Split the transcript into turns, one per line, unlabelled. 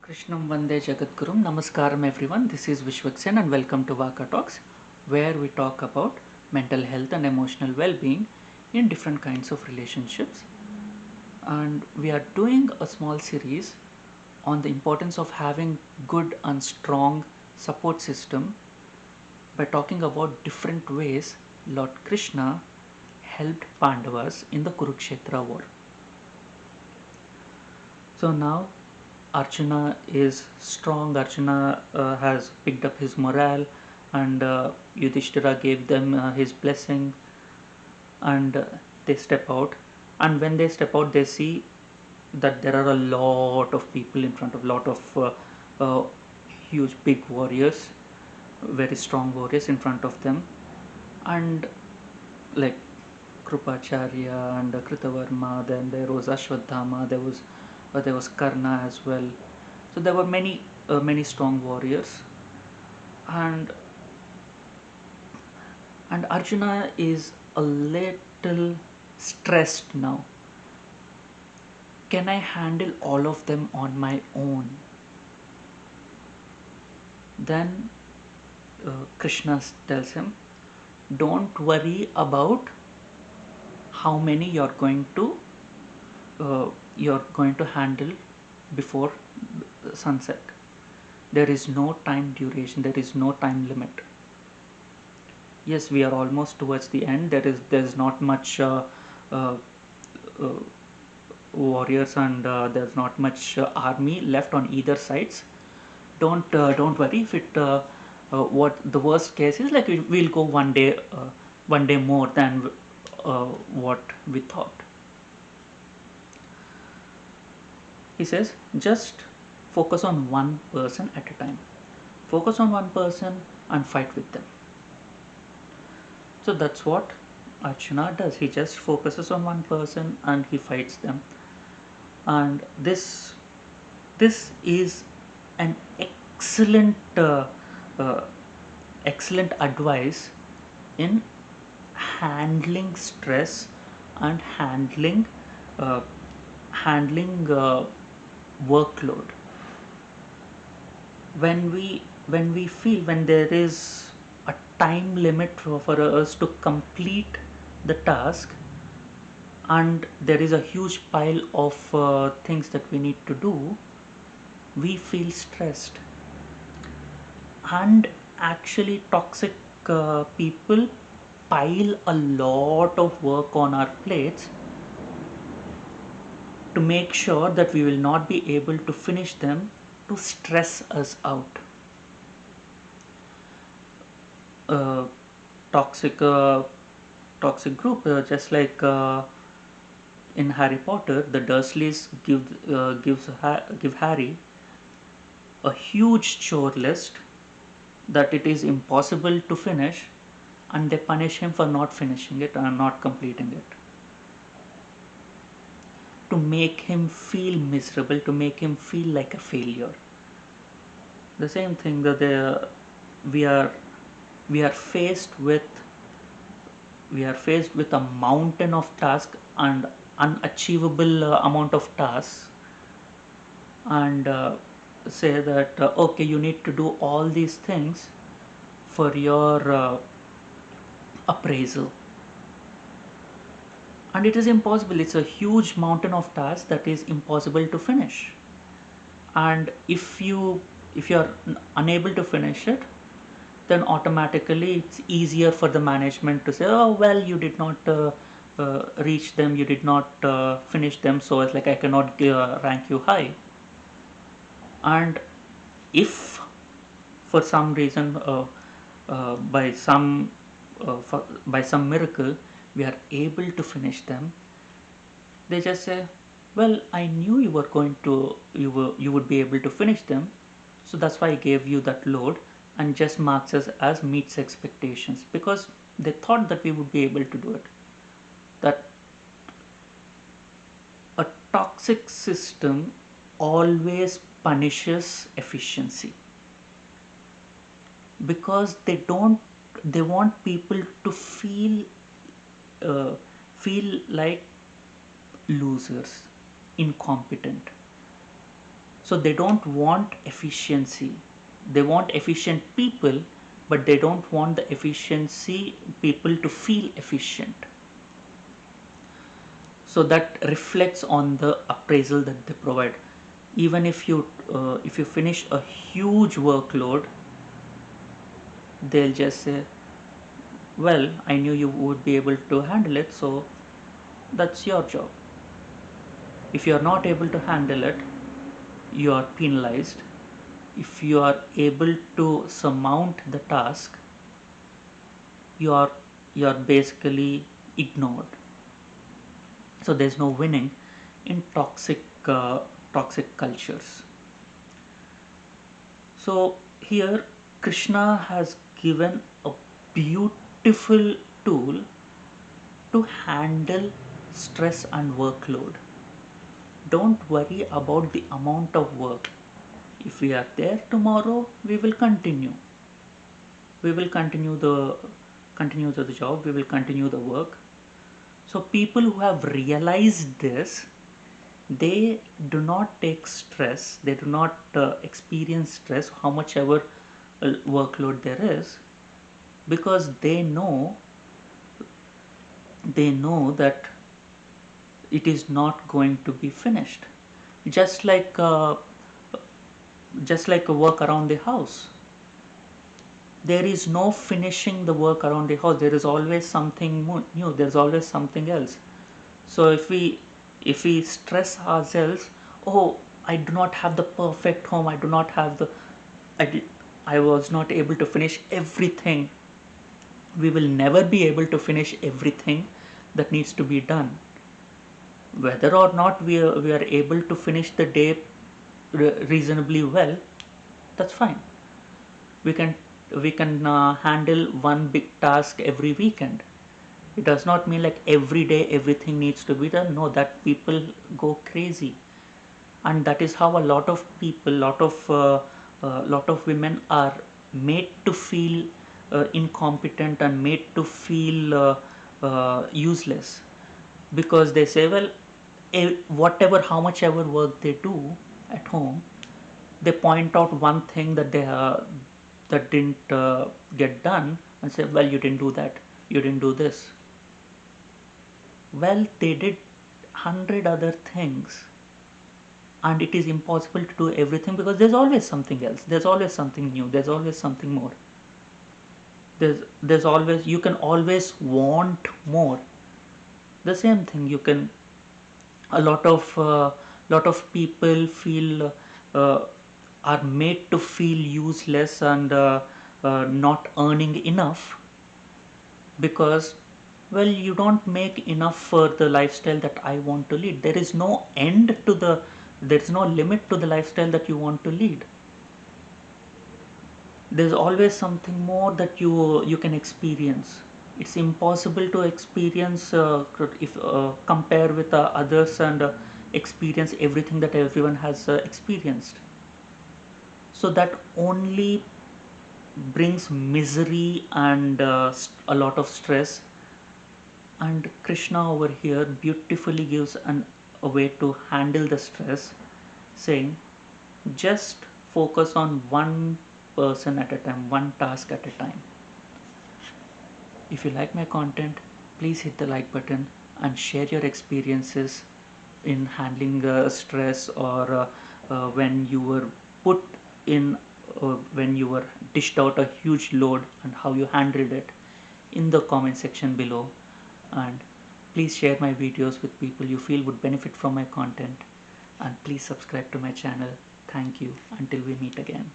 Krishnam Vande Jagadgurum. Namaskaram everyone. This is Vishwaksen and welcome to Vaka Talks, where we talk about mental health and emotional well-being in different kinds of relationships. And we are doing a small series on the importance of having good and strong support system by talking about different ways Lord Krishna helped Pandavas in the Kurukshetra war. So now Arjuna is strong. Arjuna has picked up his morale, and Yudhishthira gave them his blessing, and they step out. And when they step out, they see that there are a lot of people in front of lot of uh, huge big warriors, very strong warriors in front of them, and like Krupacharya and Kritavarma. Then there was Ashwadhama. There was Karna as well. So there were many strong warriors, and Arjuna is a little stressed now. Can I handle all of them on my own? Then Krishna tells him, don't worry about how many you're going to handle before sunset. There is no time duration, there is no time limit. Yes, we are almost towards the end. There's not much uh, uh, warriors, and there's not much army left on either sides. Don't worry if it what the worst case is, like we'll go one day more than what we thought. He says, just focus on one person at a time. Focus on one person and fight with them. So that's what Arjuna does. He just focuses on one person and he fights them. And this is an uh, excellent advice in handling stress and uh, handling workload. When there is a time limit for us to complete the task, and there is a huge pile of things that we need to do, we feel stressed. And actually toxic people pile a lot of work on our plates to make sure that we will not be able to finish them, to stress us out. uh, toxic uh, Toxic group, just like in Harry Potter, the Dursleys give Harry a huge chore list that it is impossible to finish, and they punish him for not finishing it and not completing it, to make him feel miserable, to make him feel like a failure. The same thing that we are we are faced with a mountain of tasks and unachievable amount of tasks, and say that okay, you need to do all these things for your appraisal, and it is impossible. It's a huge mountain of tasks that is impossible to finish. And if you are unable to finish it, then automatically it's easier for the management to say, oh well, you did not reach them, you did not finish them, so it's like I cannot rank you high. And if for some reason, uh, by some by some miracle, we are able to finish them, they just say, well, I knew you would be able to finish them, so that's why I gave you that load, and just marks us as meets expectations, because they thought that we would be able to do it. That a toxic system always punishes efficiency, because they want people to uh, feel like losers, incompetent. So they don't want efficiency. They want efficient people, but they don't want the efficiency people to feel efficient. So that reflects on the appraisal that they provide. Even if you finish a huge workload, they'll just say, well, I knew you would be able to handle it, so that's your job. If you are not able to handle it, you are penalized. If you are able to surmount the task, you are basically ignored. So there's no winning in toxic cultures. So here Krishna has given a beautiful tool to handle stress and workload. Don't worry about the amount of work. If we are there tomorrow, we will continue. We will continue the job. We will continue the work. So people who have realized this, they do not take stress. They do not experience stress, how much ever workload there is, because they know that it is not going to be finished. Just like a work around the house, there is no finishing the work around the house. There is always something new. There's always something else. So if we stress ourselves, oh, I do not have the perfect home. I do not have the I did, I was not able to finish everything. We will never be able to finish everything that needs to be done. Whether or not we are able to finish the day reasonably well, that's fine. We can handle one big task every weekend. It does not mean like every day everything needs to be done. No, that people go crazy, and that is how a lot of people, lot of women are made to feel incompetent and made to feel useless, because they say, well, whatever, how much ever work they do at home, they point out one thing that didn't get done and say, well, you didn't do that, you didn't do this. Well, they did 100 other things, and it is impossible to do everything, because there's always something else, there's always something new, there's always something more. There's always, you can always want more. The same thing, you can, a lot of people feel are made to feel useless and not earning enough, because, well, you don't make enough for the lifestyle that I want to lead. There is no end to the there is no limit to the lifestyle that you want to lead. There's always something more that you can experience. It's impossible to experience, if compare with others and experience everything that everyone has experienced. So that only brings misery and a lot of stress. And Krishna over here beautifully gives a way to handle the stress, saying, just focus on one person at a time, one task at a time. If you like my content, please hit the like button and share your experiences in handling stress, or when you were put in, when you were dished out a huge load, and how you handled it, in the comment section below. And please share my videos with people you feel would benefit from my content, and please subscribe to my channel. Thank you. Until we meet again.